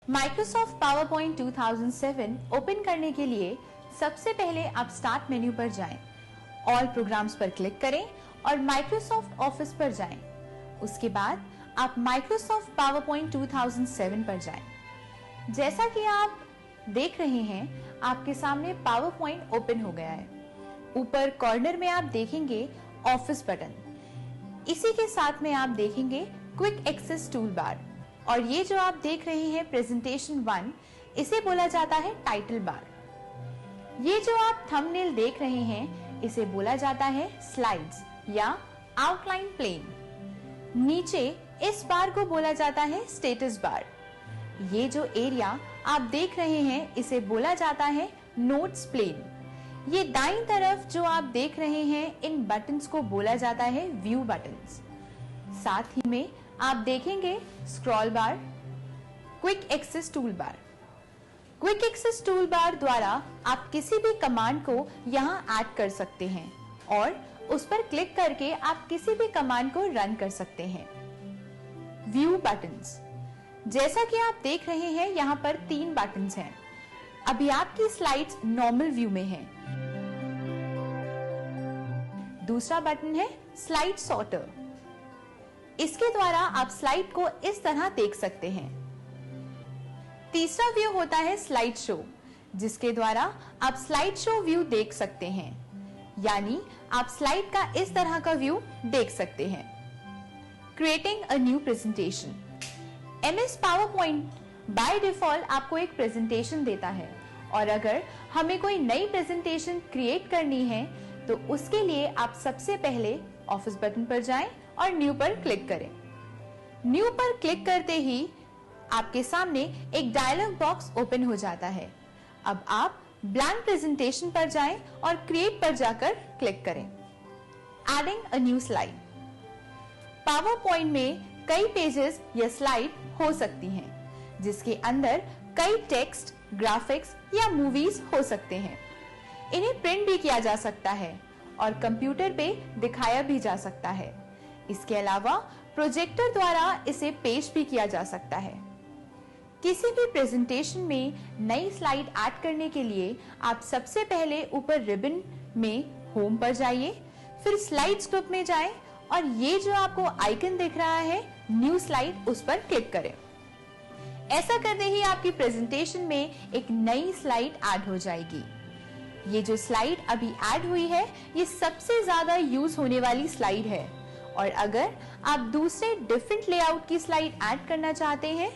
Microsoft PowerPoint 2007 open करने के लिए सबसे पहले आप स्टार्ट मेन्यू पर जाएं, ऑल प्रोग्राम्स पर क्लिक करें और माइक्रोसॉफ्ट ऑफिस पर जाएं। उसके बाद आप माइक्रोसॉफ्ट पावरपॉइंट 2007 पर जाएं। जैसा कि आप देख रहे हैं, आपके सामने पावरपॉइंट ओपन हो गया है। ऊपर कॉर्नर में आप देखेंगे ऑफिस बटन, इसी के साथ में आप देखेंगे क्विक एक्सेस टूल बार, और ये जो आप देख रहे हैं प्रेजेंटेशन 1, इसे बोला जाता है टाइटल बार। ये जो आप थंबनेल देख रहे हैं, इसे बोला जाता है स्लाइड्स या आउटलाइन प्लेन। नीचे इस बार को बोला जाता है स्टेटस बार। ये जो एरिया आप देख रहे हैं, इसे बोला जाता है नोट्स प्लेन। ये दाईं तरफ जो आप देख रहे हैं, इन बटन्स को बोला जाता है व्यू बटन्स। साथ ही में आप देखेंगे scroll bar, quick access tool bar. Quick access tool bar द्वारा आप किसी भी कमांड को यहां ऐड कर सकते हैं और उस पर क्लिक करके आप किसी भी कमांड को रन कर सकते हैं। व्यू बटन्स, जैसा कि आप देख रहे हैं, यहां पर 3 बटन्स हैं। अभी आपकी स्लाइड्स नॉर्मल व्यू में हैं। दूसरा बटन है स्लाइड सॉर्टर। इसके द्वारा आप स्लाइड को इस तरह देख सकते हैं। तीसरा व्यू होता है स्लाइड शो, जिसके द्वारा आप स्लाइड शो व्यू देख सकते हैं, यानी आप स्लाइड का इस तरह का व्यू देख सकते हैं। Creating a new presentation. MS PowerPoint by default आपको एक प्रेजेंटेशन देता है, और अगर हमें कोई नई प्रेजेंटेशन क्रिएट करनी है तो उसके लिए आप सबसे पहले ऑफिस बटन पर जाएं और न्यू पर क्लिक करें। न्यू पर क्लिक करते ही आपके सामने एक डायलॉग बॉक्स ओपन हो जाता है। अब आप ब्लैंक प्रेजेंटेशन पर जाएं और क्रिएट पर जाकर क्लिक करें। Adding a new slide. PowerPoint में कई पेजेस या स्लाइड हो सकती हैं, जिसके अंदर कई टेक्स्ट, ग्राफिक्स या मूवीज हो सकते हैं। इन्हें प्रिंट भी किया जा सकता है और कंप्यूटर पे दिखाया भी जा सकता है। इसके अलावा प्रोजेक्टर द्वारा इसे पेश भी किया जा सकता है। किसी भी प्रेजेंटेशन में नई स्लाइड ऐड करने के लिए आप सबसे पहले ऊपर रिबन में होम पर जाइए, फिर स्लाइड्स ग्रुप में जाएं और ये जो आपको आइकन दिख रहा है न्यू स्लाइड, उस पर क्लिक करें। ऐसा करते ही आपकी प्रेजेंटेशन में एक नई स्लाइड ऐड हो जाएगी। ये जो स्लाइड अभी ऐड हुई है, ये सबसे ज्यादा यूज होने वाली स्लाइड है, और अगर आप दूसरे डिफरेंट लेआउट की स्लाइड ऐड करना चाहते हैं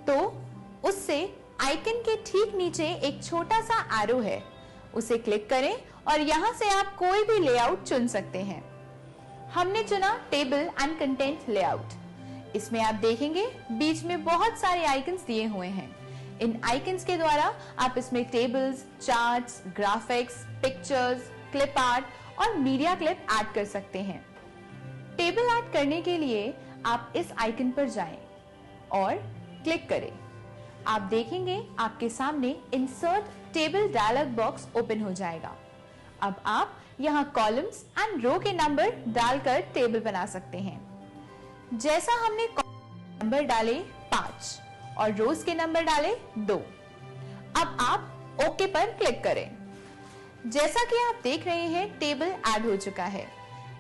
तो उससे आइकन के ठीक नीचे एक छोटा सा एरो है, उसे क्लिक करें और यहां से आप कोई भी लेआउट चुन सकते हैं। हमने चुना टेबल एंड कंटेंट लेआउट। इसमें आप देखेंगे बीच में बहुत सारे आइकन्स दिए हुए हैं। इन आइकन्स के द्वारा आप इसमें tables, charts, graphics, pictures, clip art और मीडिया क्लिप ऐड कर सकते हैं। टेबल ऐड करने के लिए आप इस आइकन पर जाएं और क्लिक करें। आप देखेंगे आपके सामने insert table dialog box open हो जाएगा। अब आप यहां कॉलम्स एंड रो के नंबर डालकर टेबल बना सकते हैं। जैसा हमने नंबर डाले 5 और रोज के नंबर डाले 2। अब आप ओके पर क्लिक करें। जैसा कि आप देख रहे हैं, टेबल ऐड हो चुका है।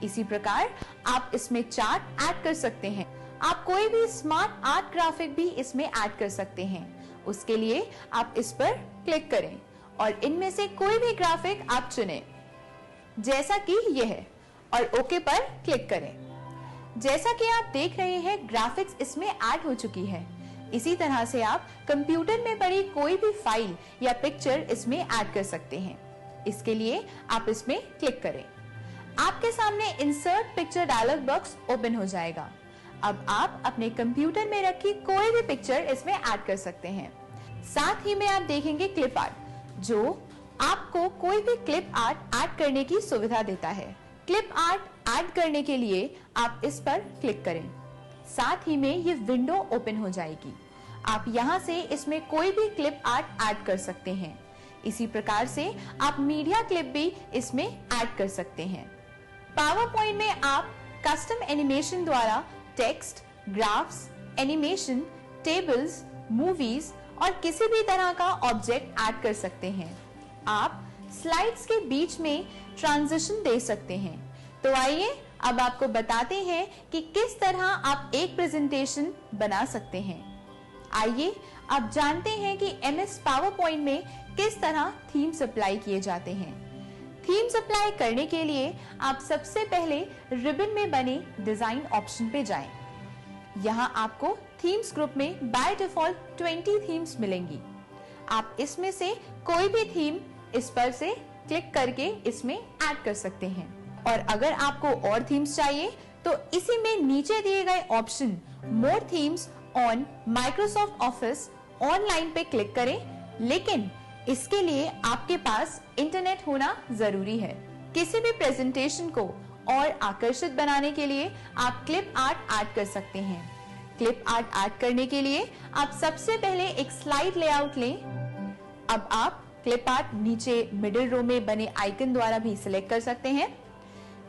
इसी प्रकार आप इसमें चार्ट ऐड कर सकते हैं। आप कोई भी स्मार्ट आर्ट ग्राफिक भी इसमें ऐड कर सकते हैं। उसके लिए आप इस पर क्लिक करें और इनमें से कोई भी ग्राफिक आप चुनें, जैसा कि यह है, और ओके पर क्लिक करें। जैसा कि आप देख रहे हैं, ग्राफिक्स इसमें ऐड हो चुकी है। इसी तरह से आप कंप्यूटर में पड़ी कोई भी फाइल या पिक्चर इसमें ऐड कर सकते हैं। इसके लिए आप इसमें क्लिक करें। आपके सामने insert picture dialog box open हो जाएगा। अब आप अपने कंप्यूटर में रखी कोई भी पिक्चर इसमें ऐड कर सकते हैं। साथ ही में आप देखेंगे क्लिप आर्ट, जो आपको कोई भी क्लिप आर्ट ऐड करने की सुविधा देता है। क्लिप आर्ट ऐड करने के लिए आप इस पर क्लिक करें। साथ ही में ये विंडो ओपन हो जाएगी। आप यहां से इसमें कोई भी क्लिप आर्ट ऐड कर सकते हैं। इसी प्रकार से आप मीडिया क्लिप भी इसमें ऐड कर सकते हैं। पावरपॉइंट में आप कस्टम एनिमेशन द्वारा text, graphs, animation, tables, movies और किसी भी तरह का ऑब्जेक्ट ऐड कर सकते हैं। आप स्लाइड्स के बीच में ट्रांजिशन दे सकते हैं। तो आइए अब आपको बताते हैं कि किस तरह आप एक प्रेजेंटेशन बना सकते हैं। आइए अब जानते हैं कि MS पावरपॉइंट में किस तरह थीम्स अप्लाई किए जाते हैं। थीम्स अप्लाई करने के लिए आप सबसे पहले रिबन में बने डिजाइन ऑप्शन पे जाएं। यहाँ आपको थीम्स ग्रुप में बाय डिफॉल्ट 20 थीम्स मिलेंगी। आप इसमें से कोई भी थीम इस पर से क्लिक करके इसमें ऐड कर सकते हैं। और अगर आपको और थीम्स चाहिए तो इसी में नीचे दिए गए option more themes on Microsoft office online पे क्लिक करें, लेकिन इसके लिए आपके पास इंटरनेट होना जरूरी है। किसी भी प्रेजेंटेशन को और आकर्षित बनाने के लिए आप क्लिप आर्ट ऐड कर सकते हैं। क्लिप आर्ट ऐड करने के लिए आप सबसे पहले एक स्लाइड लेआउट लें। अब आप क्लिप आर्ट नीचे मिडिल रो में बने आइकन द्वारा भी सिलेक्ट कर सकते हैं।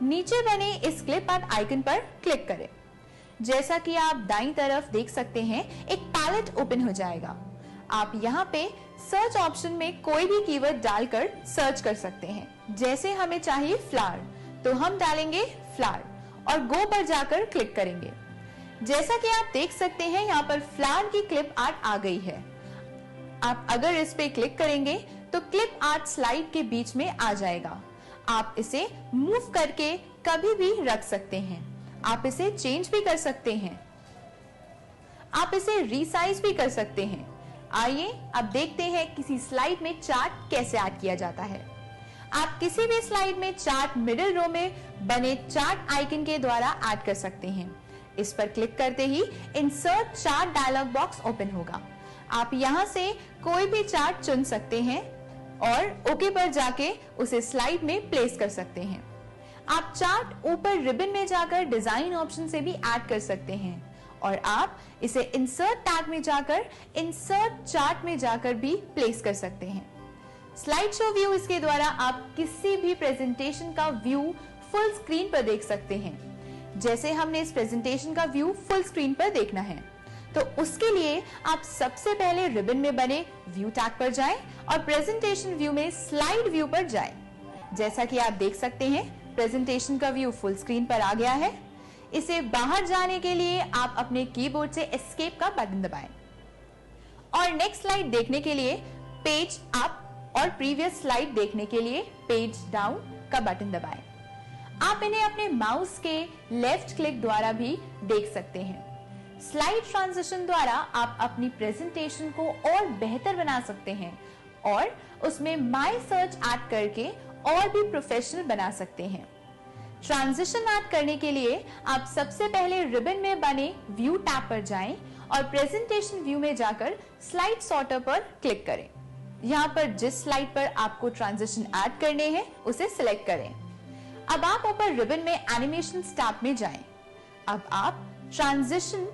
नीचे बने इस क्लिप आर्ट आइकन पर क्लिक करें। जैसा कि आप दाईं तरफ देख सकते हैं, एक पैलेट ओपन हो जाएगा। आप यहाँ पे सर्च ऑप्शन में कोई भी कीवर्ड डालकर सर्च कर सकते हैं। जैसे हमें चाहिए फ्लावर, तो हम डालेंगे फ्लावर और गो पर जाकर क्लिक करेंगे। जैसा कि आप देख सकते हैं, यहाँ पर फ्लावर की क्लिप आर्ट आ गई है। आप अगर इस पे क्लिक करेंगे तो क्लिप आर्ट स्लाइड के बीच में आ जाएगा। आप इसे मूव करके कभी भी रख सकते हैं। आप इसे चेंज भी कर सकते हैं। आप इसे रीसाइज भी कर सकते हैं। आइए अब देखते हैं किसी स्लाइड में चार्ट कैसे ऐड किया जाता है। आप किसी भी स्लाइड में चार्ट मिडिल रो में बने चार्ट आइकन के द्वारा ऐड कर सकते हैं। इस पर क्लिक करते ही insert chart dialog box open होगा। आप यहां से कोई भी चार्ट चुन सकते हैं और ओके पर जाके उसे स्लाइड में प्लेस कर सकते हैं। आप चार्ट ऊपर रिबन में जाकर डिजाइन ऑप्शन से भी ऐड कर सकते हैं और आप इसे इंसर्ट टैग में जाकर इंसर्ट चार्ट में जाकर भी प्लेस कर सकते हैं। स्लाइड शो व्यू, इसके द्वारा आप किसी भी प्रेजेंटेशन का व्यू फुल स्क्रीन पर देख सकते हैं। जैसे हमने इस प्रेजेंटेशन का व्यू फुल स्क्रीन पर देखना है, तो उसके लिए आप सबसे पहले रिबन में बने व्यू टैग पर जाएं और प्रेजेंटेशन व्यू में स्लाइड व्यू पर जाएं। जैसा कि आप देख सकते हैं, प्रेजेंटेशन का व्यू फुल स्क्रीन पर आ गया है। इसे बाहर जाने के लिए आप अपने कीबोर्ड से एस्केप का बटन दबाएं और नेक्स्ट स्लाइड देखने के लिए पेज अप और प्रीवियस स्लाइड देखने के लिए पेज डाउन का बटन दबाएं। आप इन्हें अपने माउस के लेफ्ट क्लिक द्वारा भी देख सकते हैं। स्लाइड ट्रांजिशन द्वारा आप अपनी प्रेजेंटेशन को और बेहतर बना सकते हैं और उसमें माय सर्च ऐड करके और भी प्रोफेशनल बना सकते हैं। ट्रांजिशन ऐड करने के लिए आप सबसे पहले रिबन में बने व्यू टैब पर जाएं और प्रेजेंटेशन व्यू में जाकर स्लाइड सॉर्टर पर क्लिक करें। यहाँ पर जिस स्लाइड पर आपको ट्रांजिशन ऐड करने हैं उसे सिलेक्ट करें। अब आप ऊपर रिबन में एनिमेशन टैब में जाएं। अब आप transition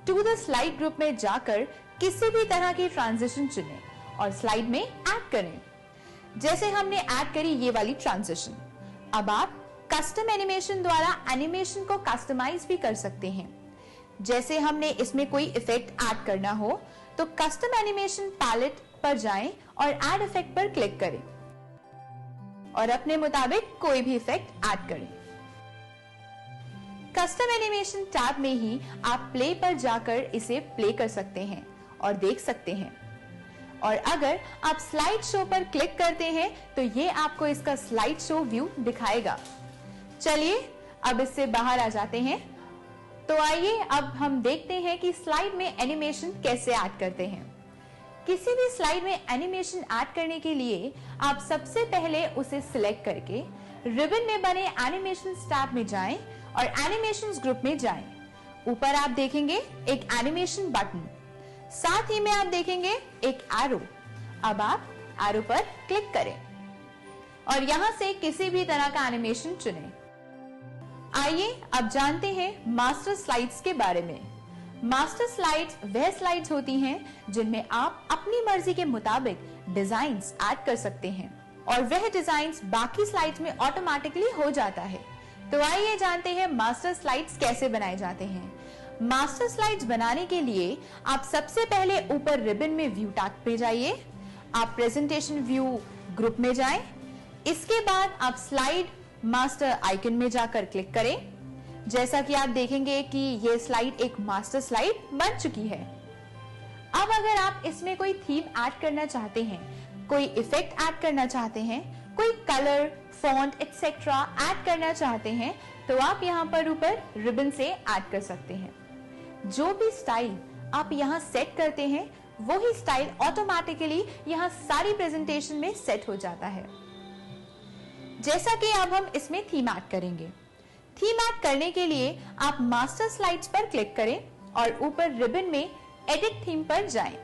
to the slide group में जाकर किसी भी तरह की ट्रांजिशन चुनें और स्लाइड में ऐड करें। जैसे हमने ऐड करी ये वाली ट्रांजिशन। अब आप कस्टम एनिमेशन द्वारा एनिमेशन को कस्टमाइज भी कर सकते हैं। जैसे हमने इसमें कोई इफेक्ट ऐड करना हो तो कस्टम एनिमेशन पैलेट पर जाएं और ऐड इफेक्ट पर क्लिक करें और अपने मुताबिक कोई भी इफेक्ट ऐड करें। कस्टम एनिमेशन टैब में ही आप प्ले पर जाकर इसे प्ले कर सकते हैं और देख सकते हैं। और अगर आप स्लाइड शो पर क्लिक करते हैं तो ये आपको इसका स्लाइड शो व्यू दिखाएगा। चलिए अब इससे बाहर आ जाते हैं। तो आइए अब हम देखते हैं कि स्लाइड में एनिमेशन कैसे ऐड करते हैं। किसी भी स्लाइड में एनिमेशन ऐड करने के लिए आप सबसे पहले उसे सिलेक्ट करके रिबन में बने एनिमेशन टैब में जाएं और एनिमेशंस ग्रुप में जाएं। ऊपर आप देखेंगे एक एनिमेशन बटन, साथ ही में आप देखेंगे एक एरो। अब आप एरो पर क्लिक करें और यहां से किसी भी तरह का एनिमेशन चुनें। आइए अब जानते हैं मास्टर स्लाइड्स के बारे में। मास्टर स्लाइड्स वह स्लाइड्स होती हैं जिनमें आप अपनी मर्जी के मुताबिक डिजाइन्स ऐड कर सकते हैं और वह डिजाइन्स बाकी स्लाइड्स में ऑटोमेटिकली हो जाता है। तो आइए जानते हैं मास्टर स्लाइड्स कैसे बनाए जाते हैं। मास्टर स्लाइड्स बनाने के लिए आप सबसे पहले ऊपर रिबन में व्यू टैब पे जाइए, आप प्रेजेंटेशन व्यू ग्रुप में जाएं, इसके बाद आप स्लाइड मास्टर आइकन में जाकर क्लिक करें। जैसा कि आप देखेंगे कि ये स्लाइड एक मास्टर स्लाइड बन चुकी है। अब अगर आप इसमें कोई थीम ऐड करना चाहते हैं, कोई इफेक्ट ऐड करना चाहते हैं, कोई कलर, फॉन्ट एक्सेट्रा ऐड करना चाहते हैं, तो आप यहाँ पर ऊपर रिबन से ऐड कर सकते हैं। जो भी स्टाइल आप यहाँ सेट करते हैं, वही स्टाइल ऑटोमेटिकली यहाँ सारी प्रेजेंटेशन में सेट हो जाता है। जैसा कि अब हम इसमें थीम ऐड करेंगे। थीम ऐड करने के लिए आप मास्टर स्लाइड्स पर क्लिक करें और ऊपर रिबन में एडिट थीम पर जाएं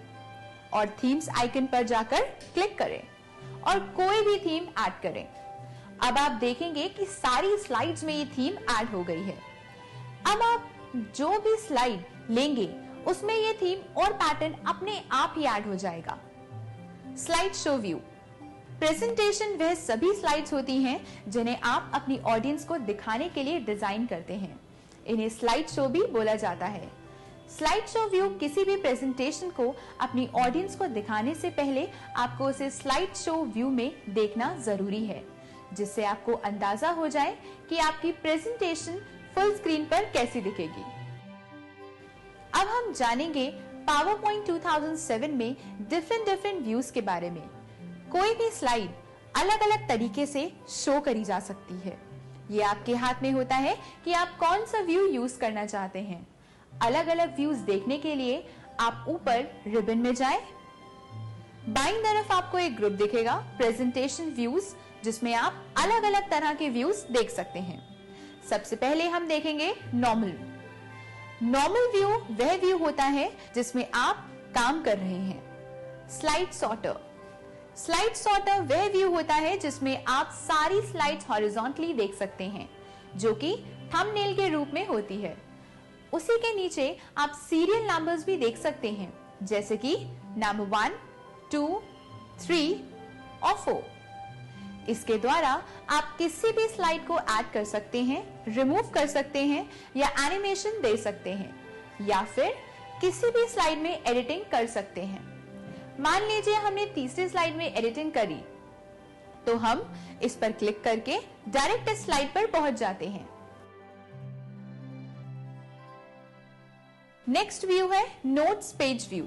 और थीम्स आइकन पर जाकर क्लिक करें और कोई भी थीम ऐड करें। अब आप देखेंगे कि सारी स्लाइड्स में ये थीम ऐड हो गई है। अब आप जो भी स्लाइड लेंगे उसमें ये थीम और पैटर्न अपने आप ही ऐड हो जाएगा। Slide show view. प्रेजेंटेशन वह सभी स्लाइड्स होती हैं जिन्हें आप अपनी ऑडियंस को दिखाने के लिए डिजाइन करते हैं। इन्हें स्लाइड शो भी बोला जाता है। स्लाइड शो व्यू किसी भी प्रेजेंटेशन को अपनी ऑडियंस को दिखाने से पहले आपको उसे स्लाइड शो व्यू में देखना जरूरी है, जिससे आपको अंदाजा हो जाए कि आपकी प्रेजेंटेशन फुल स्क्रीन पर कैसी दिखेगी। अब हम जानेंगे पावरपॉइंट 2007 में डिफरेंट व्यूज के बारे में। कोई भी स्लाइड अलग अलग तरीके से शो करी जा सकती है। ये आपके हाथ में होता है कि आप कौन सा व्यू यूज करना चाहते हैं। अलग अलग व्यूज देखने के लिए आप ऊपर रिबन में जाएं। बाईं तरफ आपको एक ग्रुप दिखेगा, प्रेजेंटेशन व्यूज, जिसमें आप अलग अलग तरह के व्यूज देख सकते हैं। सबसे पहले हम देखेंगे नॉर्मल व्यू वह व्यू होता है जिसमें आप काम कर रहे हैं। स्लाइड सॉर्टर वह व्यू होता है जिसमें आप सारी स्लाइड्स हॉरिजॉन्टली देख सकते हैं, जो कि थंबनेल के रूप में होती है। उसी के नीचे आप सीरियल नंबर्स भी देख सकते हैं, जैसे कि नंबर 1, 2, 3 और 4। इसके द्वारा आप किसी भी स्लाइड को ऐड कर सकते हैं, रिमूव कर सकते हैं या एनिमेशन दे सकते हैं, या फिर किसी भी स्लाइड में एडिटिंग कर सकते हैं। मान लीजिए हमने तीसरी स्लाइड में एडिटिंग करी, तो हम इस पर क्लिक करके डायरेक्ट इस स्लाइड पर पहुंच जाते हैं। नेक्स्ट व्यू है नोट्स पेज व्यू।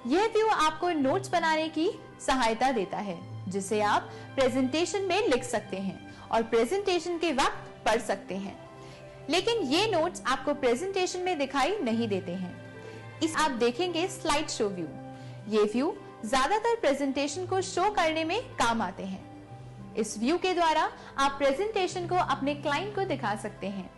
यह व्यू आपको नोट्स बनाने की सहायता देता है, जिसे आप प्रेजेंटेशन में लिख सकते हैं और प्रेजेंटेशन के वक्त पढ़ सकते हैं। लेकिन ये नोट्स आपको प्रेजेंटेशन में दिखाई नहीं देते हैं। इस आप देखेंगे स्लाइड शो व्यू। ये व्यू ज्यादातर प्रेजेंटेशन को शो करने में काम आते हैं। इस व्यू के द्वारा आप प्रेजेंटेशन को अपने क्लाइंट को दिखा सकते हैं।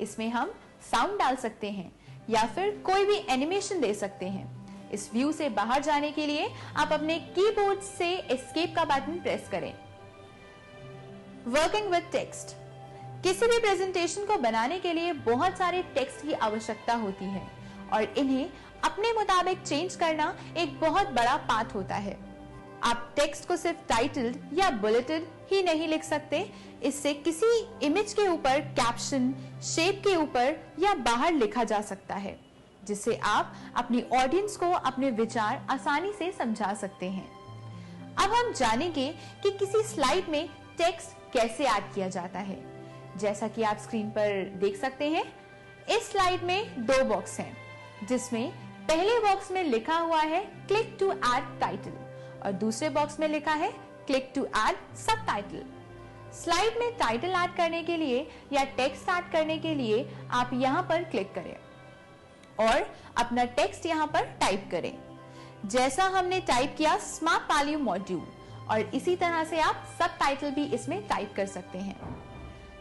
इसमें हम साउंड डाल सकते हैं या फिर कोई भी एनिमेशन दे सकते हैं। इस व्यू से बाहर जाने के लिए आप अपने कीबोर्ड से एस्केप का बटन प्रेस करें। Working with text. किसी भी प्रेजेंटेशन को बनाने के लिए बहुत सारे टेक्स्ट की आवश्यकता होती है और इन्हें अपने मुताबिक चेंज करना एक बहुत बड़ा पार्ट होता है। आप टेक्स्ट को सिर्फ टाइटल्ड या बुलेटेड ही नहीं लिख सकते, इससे किसी इमेज के ऊपर कैप्शन, शेप के ऊपर या बाहर लिखा जा सकता है, जिससे आप अपनी ऑडियंस को अपने विचार आसानी से समझा सकते हैं। अब हम जानेंगे कि किसी स्लाइड में टेक्स्ट कैसे ऐड किया जाता है। जैसा कि आप स्क्रीन पर देख सकते हैं, इस स्लाइड में 2 बॉक्स हैं, जिसमें पहले बॉक्स में लिखा हुआ है क्लिक टू ऐड टाइटल और दूसरे बॉक्स में लिखा है click to add subtitle. Slide में टाइटल ऐड करने के लिए या टेक्स्ट ऐड करने के लिए आप यहां पर क्लिक करें और अपना टेक्स्ट यहां पर टाइप करें। जैसा हमने टाइप किया स्मार्ट वैल्यू मॉड्यूल, और इसी तरह से आप सबटाइटल भी इसमें टाइप कर सकते हैं।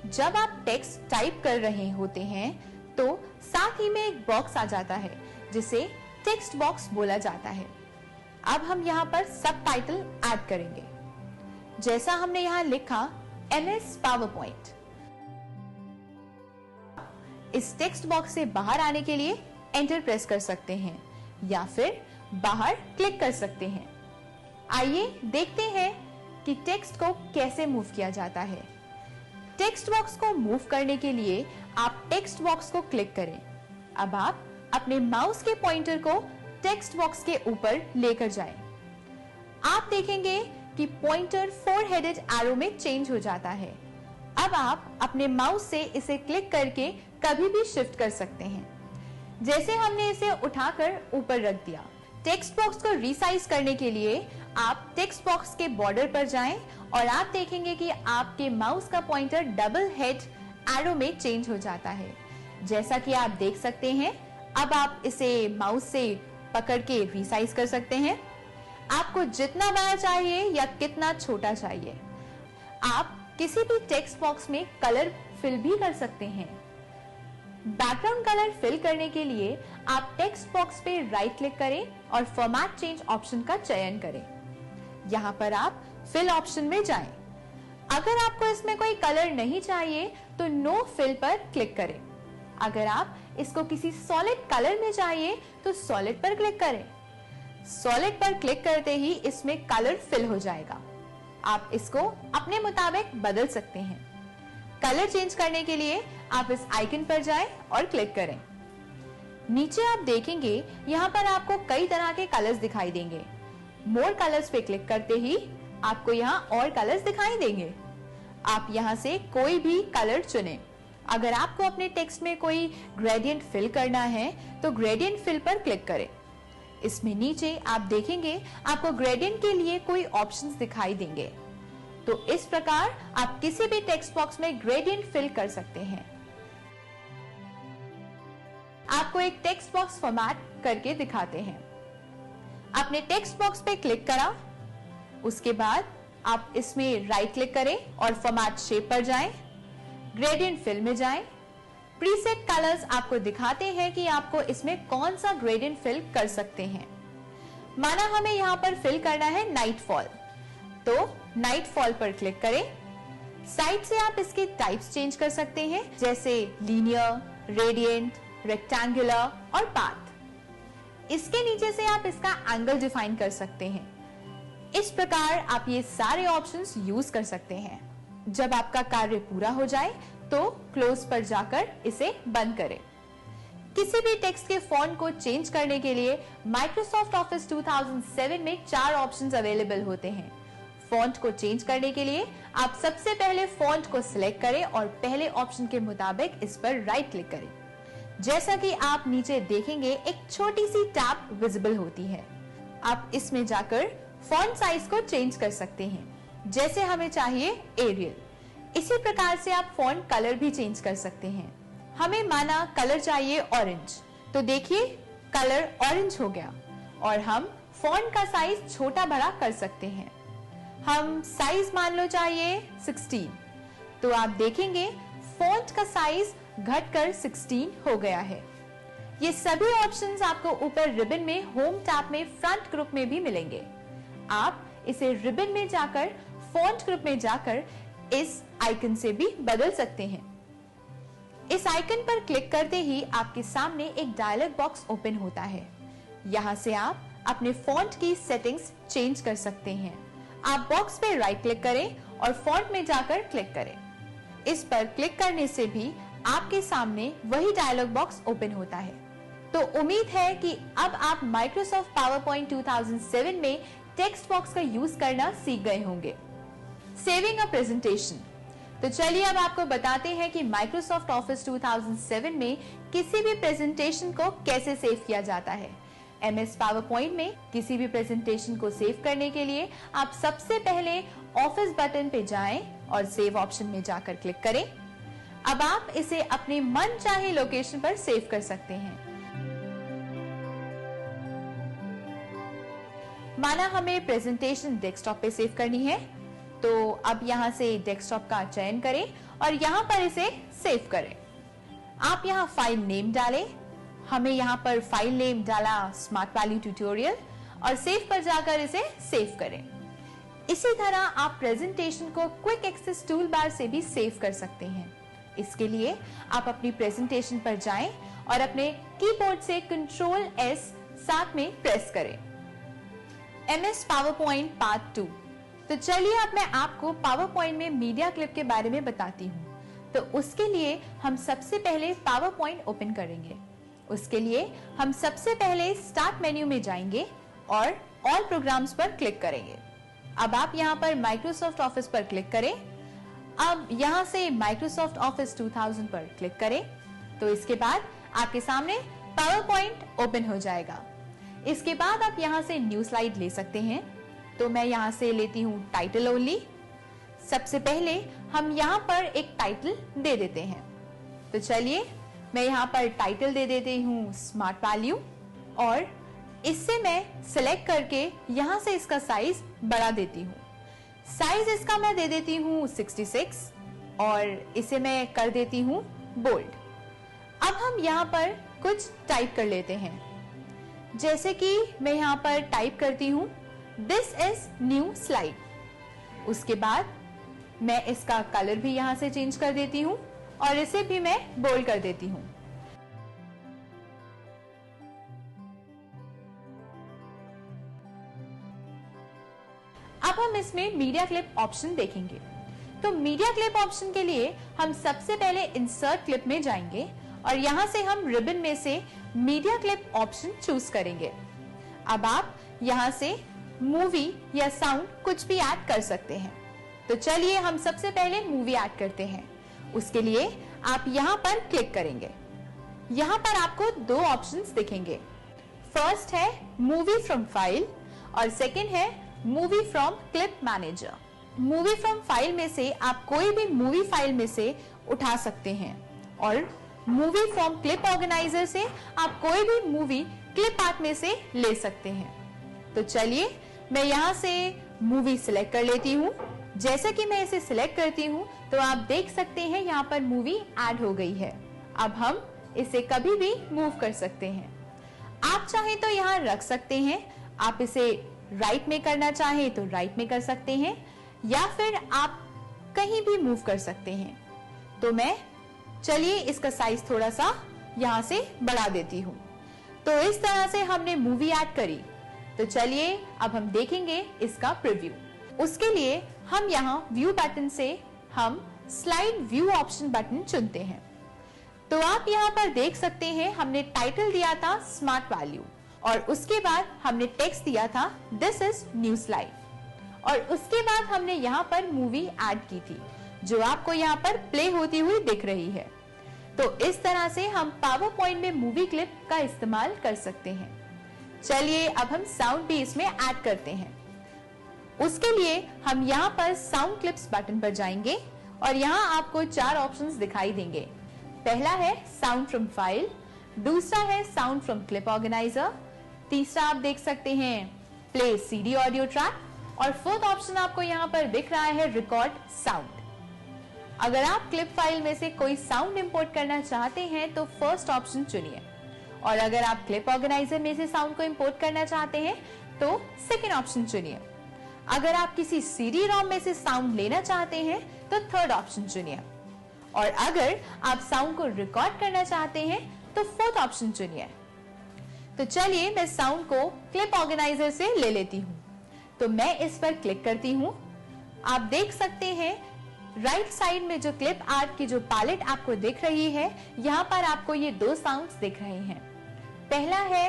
जब आप टेक्स्ट टाइप कर रहे होते हैं तो साथ ही में एक बॉक्स आ जाता है जिसे टेक्स्ट बॉक्स बोला जाता है। अब हम यहाँ पर सबटाइटल ऐड करेंगे। जैसा हमने यहाँ लिखा MS PowerPoint। इस टेक्स्ट बॉक्स से बाहर आने के लिए एंटर प्रेस कर सकते हैं या फिर बाहर क्लिक कर सकते हैं। आइए देखते हैं कि टेक्स्ट को कैसे मूव किया जाता है। टेक्स्ट बॉक्स को मूव करने के लिए आप टेक्स्ट बॉक्स को क्लिक करें। अब आप अपने माउस के पॉइंटर को टेक्स्ट बॉक्स के ऊपर लेकर जाएं। आप देखेंगे कि पॉइंटर 4 हेडेड एरो में चेंज हो जाता है। अब आप अपने माउस से इसे क्लिक करके कभी भी शिफ्ट कर सकते हैं। जैसे हमने इसे उठाकर ऊपर रख दिया। टेक्स्ट बॉक्स को रीसाइज करने के लिए आप टेक्स्ट बॉक्स के बॉर्डर पर जाएं और आप देखेंगे कि आपके माउस का पॉइंटर डबल हेड एरो में चेंज हो जाता है। जैसा कि आप देख सकते हैं, अब आप इसे माउस से पकड़ के रीसाइज कर सकते हैं। आपको जितना बड़ा चाहिए या कितना छोटा चाहिए। आप किसी भी टेक्स्ट बॉक्स में कलर फिल भी कर सकते हैं। बैकग्राउंड कलर फिल करने के लिए आप टेक्स्ट बॉक्स पे राइट क्लिक करें और फॉर्मेट चेंज ऑप्शन का चयन करें। यहाँ पर आप फिल ऑप्शन में जाएं। अगर आपको इसमें कोई कलर नहीं चाहिए तो नो फिल पर क्लिक करें। अगर आप इसको किसी सॉलिड कलर में चाहिए तो सॉलिड पर क्लिक करें। सॉलिड पर क्लिक करते ही इसमें कलर फिल हो जाएगा। आप इसको अपने मुताबिक बदल सकते हैं। कलर चेंज करने के लिए आप इस आइकन पर जाएं और क्लिक करें। नीचे आप देखेंगे यहाँ पर आपको कई तरह के कलर्स दिखाई देंगे। मोर कलर्स पे क्लिक करते ही आपको यहाँ और कलर्स दिखाई देंगे। आप यहाँ से कोई भी कलर चुनें। अगर आपको अपने टेक्स्ट में कोई ग्रेडियंट फिल करना है तो ग्रेडियंट फिल पर क्लिक करें। इसमें नीचे आप देखेंगे आपको ग्रेडियंट के लिए कोई ऑप्शंस दिखाई देंगे। तो इस प्रकार आप किसी भी टेक्स्ट बॉक्स में ग्रेडियंट फिल कर सकते हैं। आपको एक टेक्स्ट बॉक्स फॉर्मेट करके दिखाते हैं। आपने टेक्स्ट बॉक्स पे क्लिक करा, उसके बाद आप इसमें राइट क्लिक करें और फॉर्मेट शेप पर जाएं, ग्रेडियंट फिल में जाएं। प्रीसेट कलर्स आपको दिखाते हैं कि आपको इसमें कौन सा ग्रेडियंट फिल कर सकते हैं। माना हमें यहाँ पर फिल करना है नाइट फॉल, तो नाइट फॉल पर क्लिक करें। साइड से आप इसके टाइप्स चेंज कर सकते हैं, जैसे लीनियर, रेडियंट, रेक्टेंगुलर और पाथ। इसके नीचे से आप इसका एंगल डिफाइन कर सकते हैं। इस प्रकार आप ये सारे ऑप्शंस यूज कर सकते हैं। जब आपका कार्य पूरा हो जाए तो क्लोज पर जाकर इसे बंद करें। किसी भी टेक्स्ट के फॉन्ट को चेंज करने के लिए माइक्रोसॉफ्ट ऑफिस 2007 में 4 ऑप्शंस अवेलेबल होते हैं। फॉन्ट को चेंज करने के लिए आप सबसे पहले फॉन्ट को सिलेक्ट करें और पहले ऑप्शन के मुताबिक इस पर राइट क्लिक करें। जैसा कि आप नीचे देखेंगे एक छोटी सी टैब विजिबल होती है। आप इसमें जाकर फॉन्ट साइज को चेंज कर सकते हैं, जैसे हमें चाहिए एरियल। इसी प्रकार से आप फॉन्ट कलर भी चेंज कर सकते हैं। हमें माना कलर चाहिए ऑरेंज, तो देखिए कलर ऑरेंज हो गया और हम फॉन्ट का साइज छोटा बड़ा कर सकते हैं। हम साइज मान लो चाहिए 16, तो आप देखेंगे फॉन्ट का साइज घटकर 16 हो गया है। ये सभी ऑप्शंस आपको ऊपर रिबन में होम टैब में फ्रंट ग्रुप में भी मिलेंगे। आप इसे रिबन में जाकर फॉन्ट ग्रुप में जाकर इस आइकन से भी बदल सकते हैं। इस आइकन पर क्लिक करते ही आपके सामने एक डायलॉग बॉक्स ओपन होता है। यहाँ से आप अपने फॉन्ट की सेटिंग्स चेंज कर सकते हैं। आप बॉक्स पे राइट क्लिक करें और फॉन्ट में जाकर क्लिक करें। इस पर क्लिक करने से भी आपके सामने वही डायलॉग बॉक्स ओपन होता है। तो उम्मीद है कि अब आप माइक्रोसॉफ्ट पावरपॉइंट 2007 में टेक्स्ट बॉक्स का यूज करना सीख गए होंगे। Saving a presentation. तो चलिए अब आपको बताते हैं कि माइक्रोसॉफ्ट ऑफिस 2007 में किसी भी प्रेजेंटेशन को कैसे सेव किया जाता है। MS पावरपॉइंट में किसी भी प्रेजेंटेशन को सेव करने के लिए आप सबसे पहले ऑफिस बटन पे जाएं और सेव ऑप्शन में जाकर क्लिक करें। अब आप इसे अपने मन चाहे लोकेशन पर सेव कर सकते हैं। माना हमें प्रेजेंटेशन डेस्कटॉप पे सेव करनी है, तो अब यहां से डेस्कटॉप का चयन करें और यहां पर इसे सेव करें। आप यहां फाइल नेम डालें। हमें यहां पर फाइल नेम डाला स्मार्ट वैल्यू ट्यूटोरियल और सेव पर जाकर इसे सेव करें। इसी तरह आप प्रेजेंटेशन को क्विक एक्सेस टूल बार से भी सेव कर सकते हैं। इसके लिए आप अपनी प्रेजेंटेशन पर जाएं और अपने कीबोर्ड से Ctrl+S साथ में प्रेस करें। MS PowerPoint part 2। तो चलिए अब मैं आपको पावरपॉइंट में मीडिया क्लिप के बारे में बताती हूँ। तो उसके लिए हम सबसे पहले पावरपॉइंट ओपन करेंगे। उसके लिए हम सबसे पहले स्टार्ट मेन्यू में जाएंगे और ऑल प्रोग्राम्स पर क्लिक करेंगे। अब आप यहाँ पर माइक्रोसॉफ्ट ऑफिस पर क्लिक करें। अब यहाँ से माइक्रोसॉफ्ट ऑफिस 2000 पर क्लिक करें तो इसके बाद आपके सामने पावर पॉइंट ओपन हो जाएगा। इसके बाद आप यहाँ से न्यू स्लाइड ले सकते हैं। तो मैं यहाँ से लेती हूँ टाइटल ओनली। सबसे पहले हम यहाँ पर एक टाइटल दे देते हैं। तो चलिए मैं यहाँ पर टाइटल दे देती हूँ स्मार्ट वैल्यू और इससे मैं सिलेक्ट करके यहाँ से इसका साइज बढ़ा देती हूँ। साइज इसका मैं दे देती हूँ 66 और इसे मैं कर देती हूँ बोल्ड। अब हम यहाँ पर कुछ टाइप कर लेते हैं, जैसे कि मैं यहाँ पर टाइप करती हूँ दिस इज न्यू स्लाइड। उसके बाद मैं इसका कलर भी यहाँ से चेंज कर देती हूँ और इसे भी मैं बोल्ड कर देती हूँ। अब हम इसमें मीडिया क्लिप ऑप्शन देखेंगे। तो मीडिया क्लिप ऑप्शन के लिए हम सबसे पहले इंसर्ट क्लिप में जाएंगे और यहाँ से हम रिबन में से मीडिया क्लिप ऑप्शन चूज करेंगे। अब आप यहाँ से मूवी या साउंड कुछ भी ऐड कर सकते हैं। तो चलिए हम सबसे पहले मूवी ऐड करते हैं। उसके लिए आप यहाँ पर क्लिक करेंगे। यहाँ पर आपको दो ऑप्शंस दिखेंगे। फर्स्ट है मूवी फ्रॉम फाइल और सेकंड है movie from clip manager. Movie from file में से आप कोई भी मूवी फाइल में से उठा सकते हैं और मूवी फ्रॉम क्लिप ऑर्गेनाइजर से आप कोई भी मूवी क्लिप आर्ट में से ले सकते हैं। तो चलिए मैं यहाँ से मूवी सिलेक्ट कर लेती हूँ। जैसे कि मैं इसे सिलेक्ट करती हूँ तो आप देख सकते हैं यहाँ पर मूवी ऐड हो गई है। अब हम इसे कभी भी मूव कर सकते हैं। आप चाहे तो यहाँ रख सकते हैं, आप इसे राइट में करना चाहें तो राइट में कर सकते हैं या फिर आप कहीं भी मूव कर सकते हैं। तो मैं चलिए इसका साइज थोड़ा सा यहाँ से बढ़ा देती हूँ। तो इस तरह से हमने मूवी ऐड करी। तो चलिए अब हम देखेंगे इसका प्रीव्यू। उसके लिए हम यहाँ व्यू बटन से हम स्लाइड व्यू ऑप्शन बटन चुनते हैं। तो आप यहाँ पर देख सकते हैं हमने टाइटल दिया था स्मार्ट वैल्यू और उसके बाद हमने टेक्स्ट दिया था दिस इज न्यू स्लाइड और उसके बाद हमने यहाँ पर मूवी ऐड की थी जो आपको यहाँ पर प्ले होती हुई दिख रही है। तो इस तरह से हम पावर पॉइंट में मूवी क्लिप का इस्तेमाल कर सकते हैं। चलिए अब हम साउंड भी इसमें ऐड करते हैं। उसके लिए हम यहाँ पर साउंड क्लिप्स बटन पर जाएंगे और यहाँ आपको 4 ऑप्शंस दिखाई देंगे। पहला है साउंड फ्रॉम फाइल, दूसरा है साउंड फ्रॉम क्लिप ऑर्गेनाइजर, तीसरा आप देख सकते हैं प्ले सीडी ऑडियो ट्रैक और फोर्थ ऑप्शन आपको यहाँ पर दिख रहा है रिकॉर्ड साउंड। अगर आप क्लिप फाइल में से कोई साउंड इंपोर्ट करना चाहते हैं तो फर्स्ट ऑप्शन चुनिए और अगर आप क्लिप ऑर्गेनाइजर में से साउंड को इंपोर्ट करना चाहते हैं तो सेकेंड ऑप्शन चुनिए। अगर आप किसी सीडी रोम में से साउंड लेना चाहते हैं तो थर्ड ऑप्शन चुनिए और अगर आप साउंड को रिकॉर्ड करना चाहते हैं तो फोर्थ ऑप्शन चुनिए। तो चलिए मैं साउंड को क्लिप ऑर्गेनाइजर से ले लेती हूँ। तो मैं इस पर क्लिक करती हूँ। आप देख सकते हैं राइट साइड में जो क्लिप आर्ट की जो पैलेट आपको दिख रही है, यहाँ पर आपको ये 2 साउंड्स दिख रहे हैं। पहला है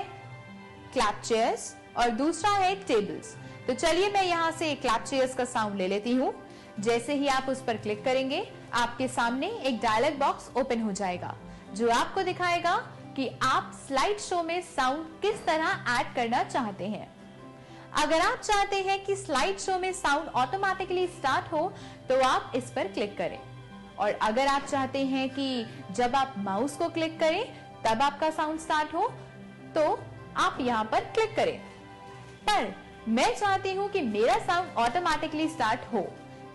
क्लैप चेयर्स और दूसरा है टेबल्स। तो चलिए मैं यहाँ से क्लैप चेयर्स का साउंड ले लेती हूँ। जैसे ही आप उस पर क्लिक करेंगे आपके सामने एक डायलॉग बॉक्स ओपन हो जाएगा जो आपको दिखाएगा कि आप स्लाइड शो में साउंड किस तरह ऐड करना चाहते हैं। अगर आप चाहते हैं कि स्लाइड शो में साउंड ऑटोमेटिकली स्टार्ट हो तो आप इस पर क्लिक करें और अगर आप चाहते हैं कि जब आप माउस को क्लिक करें तब आपका साउंड स्टार्ट हो तो आप यहाँ पर क्लिक करें। पर मैं चाहती हूँ कि मेरा साउंड ऑटोमेटिकली स्टार्ट हो,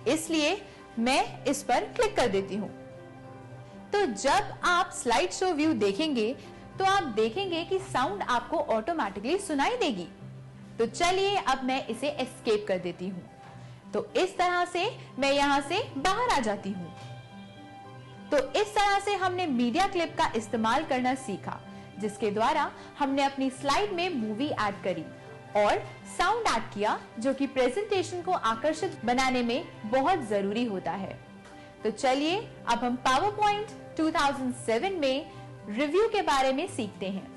इसलिए मैं इस पर क्लिक कर देती हूँ। तो जब आप स्लाइड शो व्यू देखेंगे तो आप देखेंगे कि साउंड आपको ऑटोमेटिकली सुनाई देगी। तो चलिए अब मैं इसे एस्केप कर देती हूँ। तो इस तरह से मैं यहाँ से बाहर आ जाती हूँ। तो इस तरह से हमने मीडिया क्लिप का इस्तेमाल करना सीखा, जिसके द्वारा हमने अपनी स्लाइड में मूवी ऐड करी और साउंड ऐड किया, जो कि प्रेजेंटेशन को आकर्षित बनाने में बहुत जरूरी होता है। तो चलिए अब हम पावर पॉइंट 2007 में रिव्यू के बारे में सीखते हैं।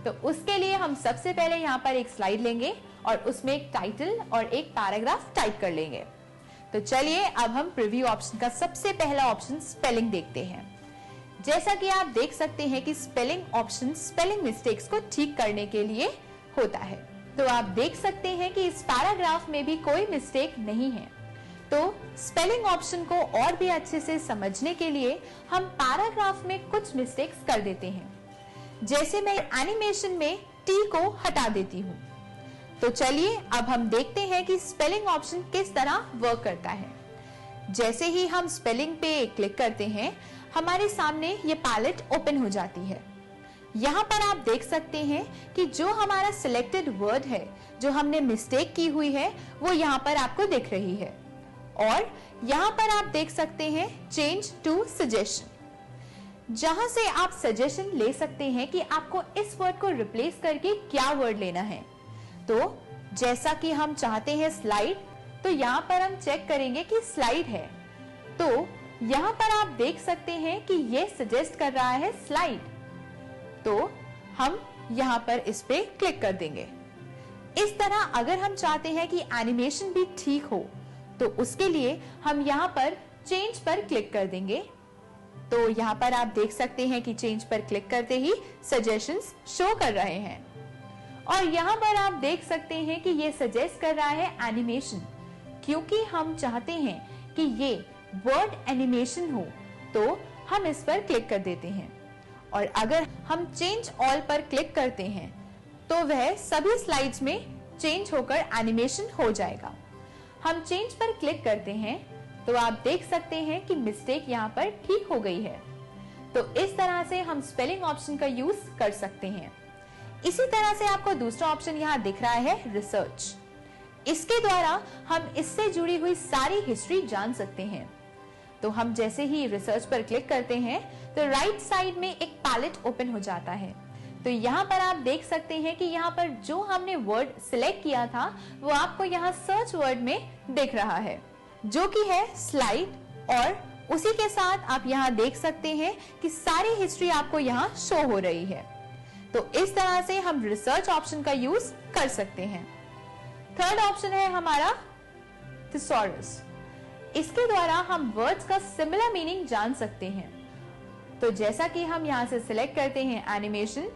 तो उसके लिए हम सबसे पहले यहाँ पर एक स्लाइड लेंगे और उसमें एक टाइटल और एक पैराग्राफ टाइप कर लेंगे। तो चलिए अब हम प्रीव्यू ऑप्शन का सबसे पहला ऑप्शन स्पेलिंग देखते हैं। जैसा कि आप देख सकते हैं कि स्पेलिंग ऑप्शन स्पेलिंग मिस्टेक्स को ठीक करने के लिए होता है। तो आप देख सकते हैं कि इस पैराग्राफ में भी कोई मिस्टेक नहीं है। तो स्पेलिंग ऑप्शन को और भी अच्छे से समझने के लिए हम पैराग्राफ में कुछ मिस्टेक्स कर देते हैं। जैसे मैं एनिमेशन में टी को हटा देती हूँ। तो चलिए अब हम देखते हैं कि स्पेलिंग ऑप्शन किस तरह वर्क करता है। जैसे ही हम स्पेलिंग पे क्लिक करते हैं, हमारे सामने ये पैलेट ओपन हो जाती है। यहाँ पर आप देख सकते हैं कि जो हमारा सिलेक्टेड वर्ड है, जो हमने मिस्टेक की हुई है, वो यहाँ पर आपको दिख रही है। और यहाँ पर आप देख सकते हैं चेंज टू सजेशन, जहां से आप सजेशन ले सकते हैं कि आपको इस वर्ड को रिप्लेस करके क्या वर्ड लेना है। तो जैसा कि हम चाहते हैं स्लाइड, तो यहाँ पर हम चेक करेंगे कि स्लाइड है। तो यहाँ पर आप देख सकते हैं कि ये सजेस्ट कर रहा है स्लाइड। तो हम यहाँ पर इस पे क्लिक कर देंगे। इस तरह अगर हम चाहते हैं कि एनिमेशन भी ठीक हो, तो उसके लिए हम यहाँ पर चेंज पर क्लिक कर देंगे। तो यहाँ पर आप देख सकते हैं कि चेंज पर क्लिक करते ही सजेशंस शो कर रहे हैं। और यहाँ पर आप देख सकते हैं कि ये सजेस्ट कर रहा है एनिमेशन, क्योंकि हम चाहते हैं कि ये वर्ड एनिमेशन हो, तो हम इस पर क्लिक कर देते हैं। और अगर हम चेंज ऑल पर क्लिक करते हैं, तो वह सभी स्लाइड्स में चेंज होकर एनिमेशन हो जाएगा। हम चेंज पर क्लिक करते हैं, तो आप देख सकते हैं कि मिस्टेक यहाँ पर ठीक हो गई है। तो इस तरह से हम स्पेलिंग ऑप्शन का यूज कर सकते हैं। इसी तरह से आपको दूसरा ऑप्शन यहाँ दिख रहा है रिसर्च। इसके द्वारा हम इससे जुड़ी हुई सारी हिस्ट्री जान सकते हैं। तो हम जैसे ही रिसर्च पर क्लिक करते हैं, तो राइट साइड में एक पैलेट ओपन हो जाता है। तो यहाँ पर आप देख सकते हैं कि यहाँ पर जो हमने वर्ड सिलेक्ट किया था, वो आपको यहाँ सर्च वर्ड में दिख रहा है, जो कि है स्लाइड। और उसी के साथ आप यहाँ देख सकते हैं कि सारी हिस्ट्री आपको यहाँ शो हो रही है। तो इस तरह से हम रिसर्च ऑप्शन का यूज कर सकते हैं। थर्ड ऑप्शन है हमारा थिसॉरस। इसके द्वारा हम वर्ड्स का सिमिलर मीनिंग जान सकते हैं। तो जैसा कि हम यहाँ से सिलेक्ट करते हैं एनिमेशन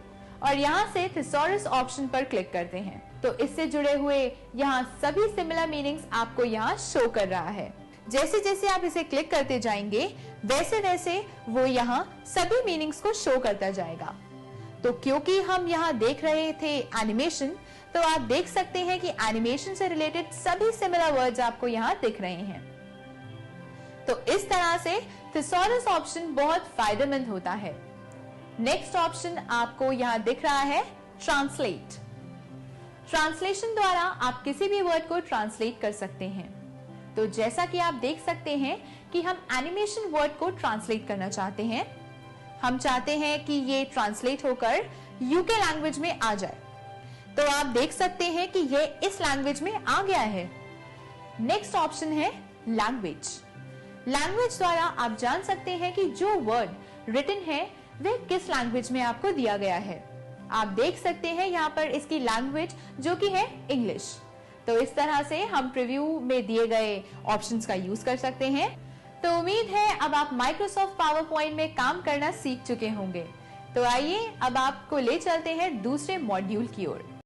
और यहाँ से थिसॉरस ऑप्शन पर क्लिक करते हैं, तो इससे जुड़े हुए यहाँ सभी सिमिलर मीनिंग्स आपको यहाँ शो कर रहा है। जैसे जैसे आप इसे क्लिक करते जाएंगे, वैसे वैसे वो यहाँ सभी मीनिंग्स को शो करता जाएगा। तो क्योंकि हम यहाँ देख रहे थे एनिमेशन, तो आप देख सकते हैं कि एनिमेशन से रिलेटेड सभी सिमिलर वर्ड्स आपको यहाँ दिख रहे हैं। तो इस तरह से थिसॉरस ऑप्शन बहुत फायदेमंद होता है। नेक्स्ट ऑप्शन आपको यहाँ दिख रहा है ट्रांसलेट। ट्रांसलेशन द्वारा आप किसी भी वर्ड को ट्रांसलेट कर सकते हैं। तो जैसा कि आप देख सकते हैं कि हम एनिमेशन वर्ड को ट्रांसलेट करना चाहते हैं। हम चाहते हैं कि ये ट्रांसलेट होकर यूके लैंग्वेज में आ जाए। तो आप देख सकते हैं कि ये इस लैंग्वेज में आ गया है। नेक्स्ट ऑप्शन है लैंग्वेज। लैंग्वेज द्वारा आप जान सकते हैं कि जो वर्ड रिटन है वह किस लैंग्वेज में आपको दिया गया है। आप देख सकते हैं यहाँ पर इसकी लैंग्वेज जो कि है इंग्लिश। तो इस तरह से हम प्रीव्यू में दिए गए ऑप्शंस का यूज कर सकते हैं। तो उम्मीद है अब आप माइक्रोसॉफ्ट पावर पॉइंट में काम करना सीख चुके होंगे। तो आइए अब आपको ले चलते हैं दूसरे मॉड्यूल की ओर।